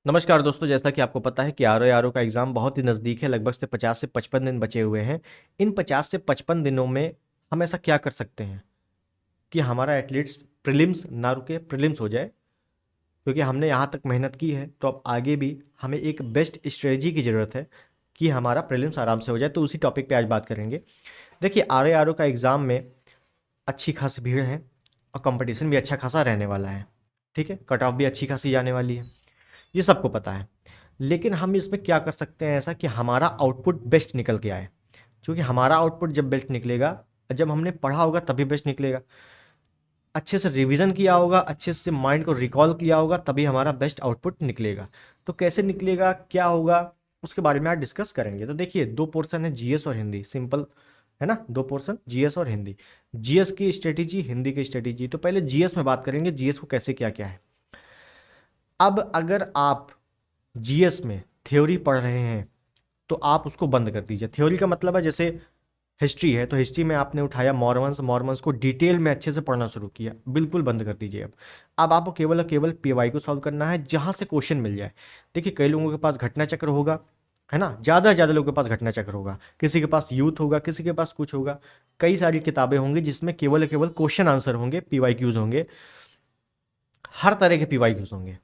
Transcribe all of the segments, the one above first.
नमस्कार दोस्तों, जैसा कि आपको पता है कि आर का एग्ज़ाम बहुत ही नज़दीक है। लगभग से 50 से 55 दिन बचे हुए हैं। इन 50 से 55 दिनों में हम ऐसा क्या कर सकते हैं कि हमारा एटलीस्ट प्रीलिम्स ना रुके, प्रीलिम्स हो जाए। क्योंकि हमने यहाँ तक मेहनत की है, तो अब आगे भी हमें एक बेस्ट स्ट्रेटजी की ज़रूरत है कि हमारा प्रीलिम्स आराम से हो जाए। तो उसी टॉपिक पे आज बात करेंगे। देखिए, आर का एग्ज़ाम में अच्छी खासी भीड़ है और कंपटीशन भी अच्छा खासा रहने वाला है। ठीक है, कट ऑफ भी अच्छी खासी जाने वाली है, ये सबको पता है। लेकिन हम इसमें क्या कर सकते हैं ऐसा कि हमारा आउटपुट बेस्ट निकल के आए। क्योंकि हमारा आउटपुट जब बेस्ट निकलेगा, जब हमने पढ़ा होगा तभी बेस्ट निकलेगा। अच्छे से रिवीजन किया होगा, अच्छे से माइंड को रिकॉल किया होगा, तभी हमारा बेस्ट आउटपुट निकलेगा। तो कैसे निकलेगा, क्या होगा, उसके बारे में आज डिस्कस करेंगे। तो देखिए, दो पोर्शन है, जीएस और हिंदी। सिंपल है ना, दो पोर्शन, जीएस और हिंदी। जीएस की स्ट्रेटेजी, हिंदी की स्ट्रेटेजी। तो पहले जीएस में बात करेंगे, जीएस को कैसे क्या क्या है। अब अगर आप जीएस में थ्योरी पढ़ रहे हैं तो आप उसको बंद कर दीजिए। थ्योरी का मतलब है, जैसे हिस्ट्री है तो हिस्ट्री में आपने उठाया मॉर्मन्स, मॉर्मन्स को डिटेल में अच्छे से पढ़ना शुरू किया, बिल्कुल बंद कर दीजिए। अब आपको केवल और केवल पीवाई को सॉल्व करना है, जहाँ से क्वेश्चन मिल जाए। देखिए, कई लोगों के पास घटना चक्र होगा, है ना, ज़्यादा से ज़्यादा लोगों के पास घटना चक्र होगा, किसी के पास यूथ होगा, किसी के पास कुछ होगा। कई सारी किताबें होंगी जिसमें केवल और केवल क्वेश्चन आंसर होंगे, पीवाई क्यूज होंगे, हर तरह के पीवाई क्यूज होंगे।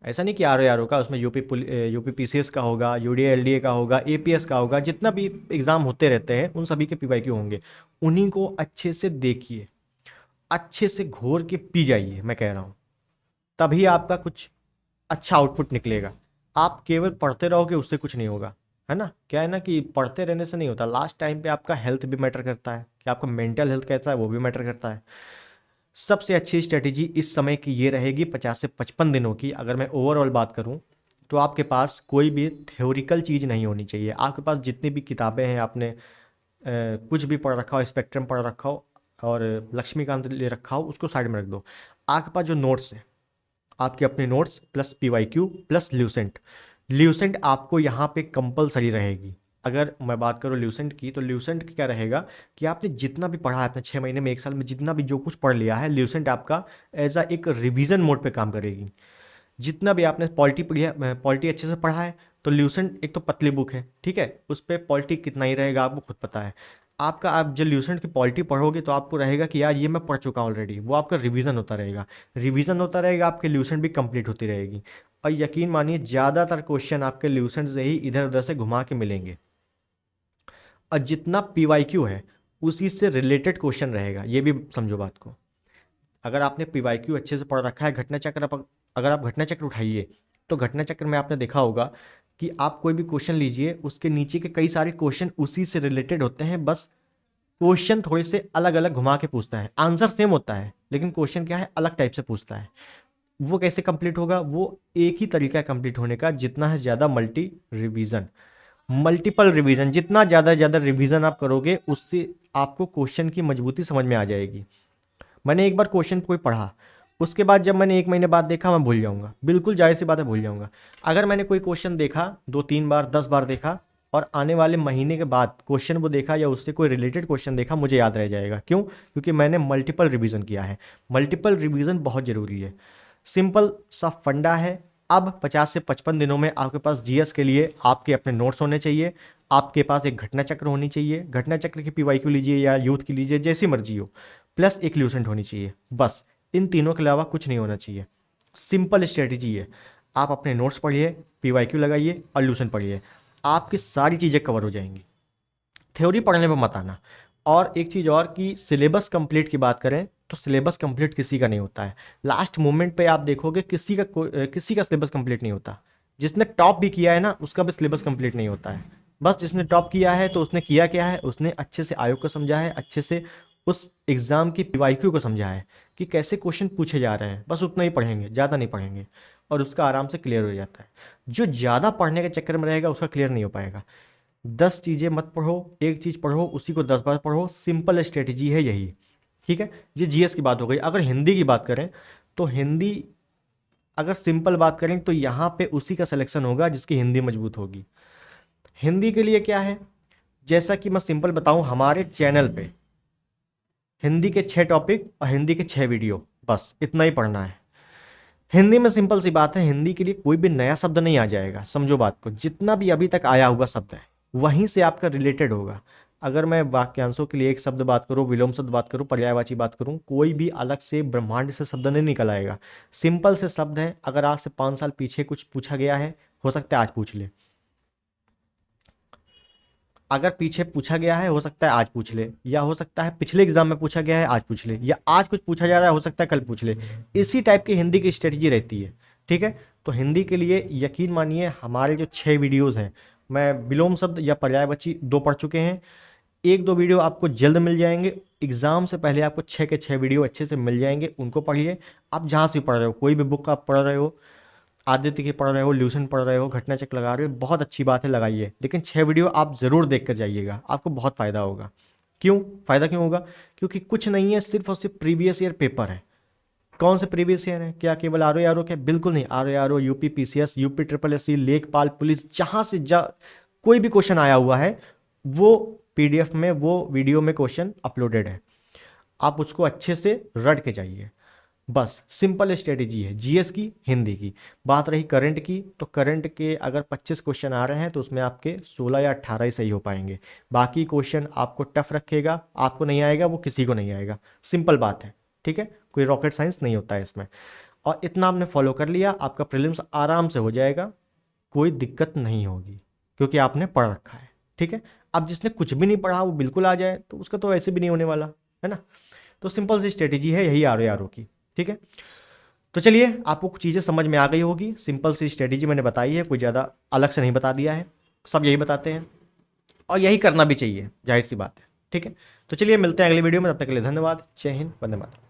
ऐसा नहीं कि आर का, उसमें यूपी पीसीएस का होगा, यूडीए एलडीए का होगा, एपीएस का होगा, जितना भी एग्ज़ाम होते रहते हैं उन सभी के पीवाईक्यू होंगे। उन्हीं को अच्छे से देखिए, अच्छे से घोर के पी जाइए, मैं कह रहा हूँ। तभी आपका कुछ अच्छा आउटपुट निकलेगा। आप केवल पढ़ते रहोगे, उससे कुछ नहीं होगा। है ना, क्या है ना कि पढ़ते रहने से नहीं होता। लास्ट टाइम पे आपका हेल्थ भी मैटर करता है, कि आपका मेंटल हेल्थ कैसा है वो भी मैटर करता है। सबसे अच्छी स्ट्रेटेजी इस समय की ये रहेगी, 50 से 55 दिनों की अगर मैं ओवरऑल बात करूं, तो आपके पास कोई भी थ्योरिकल चीज़ नहीं होनी चाहिए। आपके पास जितनी भी किताबें हैं, आपने कुछ भी पढ़ रखा हो, स्पेक्ट्रम पढ़ रखा हो और लक्ष्मीकांत ले रखा हो, उसको साइड में रख दो। आपके पास जो नोट्स है, आपके अपने notes plus PYQ plus Lucent. Lucent आपको यहाँ पे कंपलसरी रहेगी। अगर मैं बात करूँ ल्यूसेंट की, तो ल्यूसेंट क्या रहेगा कि आपने जितना भी पढ़ा है अपने 6 महीने में, 1 साल में, जितना भी जो कुछ पढ़ लिया है, ल्यूसेंट आपका एज अ एक रिवीजन मोड पे काम करेगी। जितना भी आपने पॉलिटी पढ़ी है, पॉलिटी अच्छे से पढ़ा है, तो ल्यूसेंट एक तो पतली बुक है, ठीक है, उस पर पॉलिटी कितना ही रहेगा आपको खुद पता है। आपका, आप जब ल्यूसेंट की पॉलिटी पढ़ोगे तो आपको रहेगा कि यार ये मैं पढ़ चुका हूँ ऑलरेडी, वो आपका रिवीजन होता रहेगा। रिवीजन होता रहेगा, आपके ल्यूसेंट भी कंप्लीट होती रहेगी। और यकीन मानिए, ज़्यादातर क्वेश्चन आपके ल्यूसेंट से ही इधर उधर से घुमा के मिलेंगे। और जितना पीवाईक्यू है उसी से रिलेटेड क्वेश्चन रहेगा, ये भी समझो बात को। अगर आपने पीवाईक्यू अच्छे से पढ़ रखा है, घटना चक्र अगर आप घटना चक्र उठाइए, तो घटना चक्र में आपने देखा होगा कि आप कोई भी क्वेश्चन लीजिए, उसके नीचे के कई सारे क्वेश्चन उसी से रिलेटेड होते हैं। बस क्वेश्चन थोड़े से अलग अलग घुमा के पूछता है, आंसर सेम होता है लेकिन क्वेश्चन क्या है, अलग टाइप से पूछता है। वो कैसे कंप्लीट होगा, वो एक ही तरीका है कंप्लीट होने का, जितना है ज़्यादा रिवीजन मल्टीपल रिवीजन। जितना ज़्यादा रिवीजन आप करोगे, उससे आपको क्वेश्चन की मजबूती समझ में आ जाएगी। मैंने एक बार क्वेश्चन कोई पढ़ा, उसके बाद जब मैंने 1 महीने बाद देखा, मैं भूल जाऊंगा, बिल्कुल जाहिर सी बात है, भूल जाऊंगा। अगर मैंने कोई क्वेश्चन देखा 2-3 बार, 10 बार देखा, और आने वाले महीने के बाद क्वेश्चन वो देखा या उससे कोई रिलेटेड क्वेश्चन देखा, मुझे याद रह जाएगा। क्यों? क्योंकि मैंने मल्टीपल रिवीजन किया है। मल्टीपल रिवीजन बहुत ज़रूरी है। सिंपल सा फंडा है। अब 50 से 55 दिनों में आपके पास जीएस के लिए आपके अपने नोट्स होने चाहिए, आपके पास एक घटना चक्र होनी चाहिए, घटना चक्र की पीवाईक्यू लीजिए या यूथ की लीजिए, जैसी मर्जी हो, प्लस एक ल्यूसेंट होनी चाहिए। बस इन तीनों के अलावा कुछ नहीं होना चाहिए। सिंपल स्ट्रेटजी है। आप अपने नोट्स पढ़िए, पीवाईक्यू लगाइए और ल्यूसेंट पढ़िए, आपकी सारी चीज़ें कवर हो जाएंगी। थ्योरी पढ़ने पर मत आना। और एक चीज़ और, कि सिलेबस कंप्लीट की बात करें तो सिलेबस कंप्लीट किसी का नहीं होता है। लास्ट मोमेंट पे आप देखोगे किसी का सिलेबस कंप्लीट नहीं होता। जिसने टॉप भी किया है ना, उसका भी सिलेबस कंप्लीट नहीं होता है। बस जिसने टॉप किया है तो उसने किया क्या है, उसने अच्छे से आयोग को समझा है, अच्छे से उस एग्ज़ाम की पीवाईक्यू को समझा है कि कैसे क्वेश्चन पूछे जा रहे हैं। बस उतना ही पढ़ेंगे, ज़्यादा नहीं पढ़ेंगे, और उसका आराम से क्लियर हो जाता है। जो ज़्यादा पढ़ने के चक्कर में रहेगा उसका क्लियर नहीं हो पाएगा। 10 चीज़ें मत पढ़ो, एक चीज़ पढ़ो, उसी को 10 बार पढ़ो। सिंपल स्ट्रेटजी है यही। ठीक है, ये जीएस की बात हो गई। अगर हिंदी की बात करें, तो हिंदी, अगर सिंपल बात करें तो यहाँ पे उसी का सिलेक्शन होगा जिसकी हिंदी मजबूत होगी। हिंदी के लिए क्या है, जैसा कि मैं सिंपल बताऊं, हमारे चैनल पे हिंदी के 6 टॉपिक और हिंदी के 6 वीडियो, बस इतना ही पढ़ना है। हिंदी में सिंपल सी बात है, हिंदी के लिए कोई भी नया शब्द नहीं आ जाएगा। समझो बात को, जितना भी अभी तक आया हुआ शब्द है वहीं से आपका रिलेटेड होगा। अगर मैं वाक्यांशों के लिए एक शब्द बात करूँ, विलोम शब्द बात करूँ, पर्यायवाची बात करूँ, कोई भी अलग से ब्रह्मांड से शब्द नहीं निकल आएगा। सिंपल से शब्द है। अगर आज से 5 साल पीछे कुछ पूछा गया है, हो सकता है आज पूछ ले। अगर पीछे पूछा गया है, हो सकता है आज पूछ ले, या हो सकता है पिछले एग्जाम में पूछा गया है आज पूछ ले, या आज कुछ पूछा जा रहा है, हो सकता है कल पूछ ले। इसी टाइप की हिंदी की स्ट्रेटजी रहती है। ठीक है, तो हिंदी के लिए यकीन मानिए हमारे जो 6 वीडियोज़ हैं, मैं विलोम शब्द या पर्यायवाची 2 पढ़ चुके हैं। 1-2 वीडियो आपको जल्द मिल जाएंगे। एग्जाम से पहले आपको 6 के 6 वीडियो अच्छे से मिल जाएंगे, उनको पढ़िए। आप जहाँ से पढ़ रहे हो, कोई भी बुक आप पढ़ रहे हो, आदित्य की पढ़ रहे हो, ल्यूसन पढ़ रहे हो, घटना चक्र लगा रहे हो, बहुत अच्छी बात है, लगाइए। लेकिन 6 वीडियो आप ज़रूर देख कर जाइएगा, आपको बहुत फ़ायदा होगा। क्यों फ़ायदा क्यों होगा? क्योंकि कुछ नहीं है, सिर्फ और सिर्फ प्रीवियस ईयर पेपर है। कौन से प्रीवियस ईयर है? क्या केवल आर ओ क्या? बिल्कुल नहीं। R O, UP PCS, UP triple S C, लेखपाल, पुलिस, जहाँ से कोई भी क्वेश्चन आया हुआ है वो पीडीएफ में, वो वीडियो में क्वेश्चन अपलोडेड है। आप उसको अच्छे से रट के जाइए। बस सिंपल स्ट्रेटेजी है जीएस की, हिंदी की। बात रही करंट की, तो करंट के अगर 25 क्वेश्चन आ रहे हैं तो उसमें आपके 16 या 18 ही सही हो पाएंगे। बाकी क्वेश्चन आपको टफ रखेगा, आपको नहीं आएगा, वो किसी को नहीं आएगा। सिंपल बात है। ठीक है, कोई रॉकेट साइंस नहीं होता है इसमें। और इतना आपने फॉलो कर लिया, आपका प्रीलिम्स आराम से हो जाएगा, कोई दिक्कत नहीं होगी, क्योंकि आपने पढ़ रखा है। ठीक है, अब जिसने कुछ भी नहीं पढ़ा वो बिल्कुल आ जाए तो उसका तो ऐसे भी नहीं होने वाला है ना। तो सिंपल सी स्ट्रेटेजी है यही आर ओ की। ठीक है, तो चलिए आपको कुछ चीज़ें समझ में आ गई होगी। सिंपल सी स्ट्रेटेजी मैंने बताई है, कोई ज़्यादा अलग से नहीं बता दिया है, सब यही बताते हैं और यही करना भी चाहिए, जाहिर सी बात है। ठीक है, तो चलिए मिलते हैं अगली वीडियो में, तब तक के लिए धन्यवाद। जय हिंद, वंदे मातरम।